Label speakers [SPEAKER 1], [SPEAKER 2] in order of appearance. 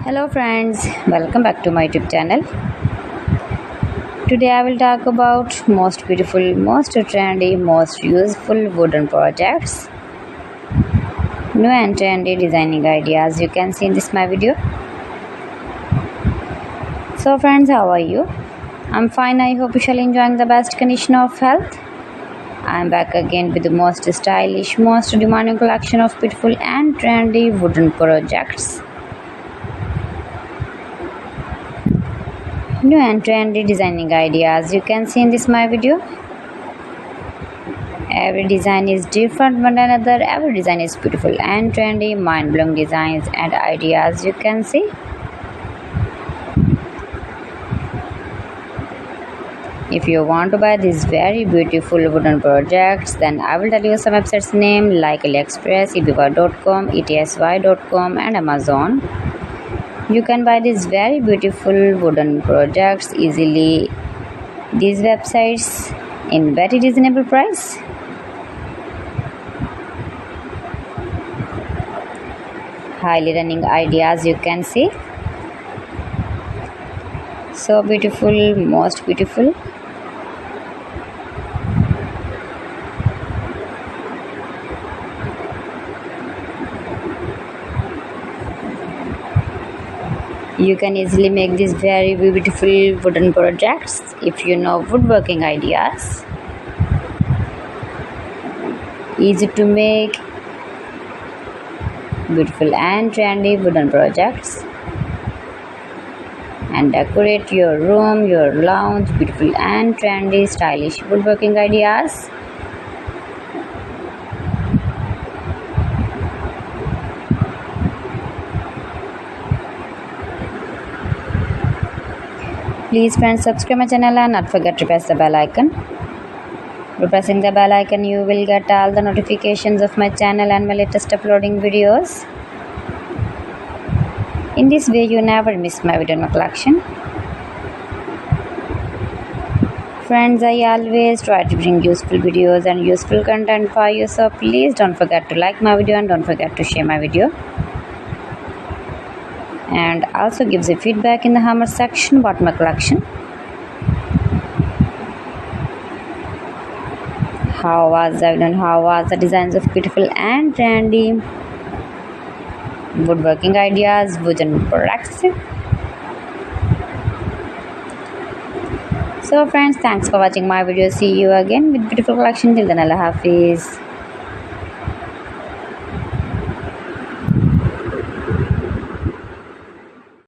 [SPEAKER 1] Hello friends, welcome back to my YouTube channel. Today I will talk about most beautiful, most trendy, most useful wooden projects. New and trendy designing ideas you can see in this my video. So friends, how are you? I'm fine. I hope you shall enjoying the best condition of health. I'm back again with the most stylish, most demanding collection of beautiful and trendy wooden projects. New and trendy designing ideas you can see in this my video. Every design is different one another. Every design is beautiful and trendy, mind-blowing designs and ideas you can see. If you want to buy these very beautiful wooden projects, then I will tell you some websites name like AliExpress, eBay.com, etsy.com and Amazon. You can buy these very beautiful wooden projects easily. These websites in very reasonable price. Highly running ideas you can see. So beautiful, most beautiful. You can easily make these very beautiful wooden projects if you know woodworking ideas. Easy to make beautiful and trendy wooden projects and decorate your room, your lounge, beautiful and trendy stylish woodworking ideas. Please friends, subscribe my channel and not forget to press the bell icon. By pressing the bell icon, you will get all the notifications of my channel and my latest uploading videos. In this way, you never miss my video in my collection. Friends, I always try to bring useful videos and useful content for you, so please don't forget to like my video and don't forget to share my video. And also gives a feedback in the comment section about my collection. How was I done? How was the designs of beautiful and trendy woodworking ideas, wooden products? So friends, thanks for watching my video. See you again with beautiful collection. Till then, Allah Hafiz.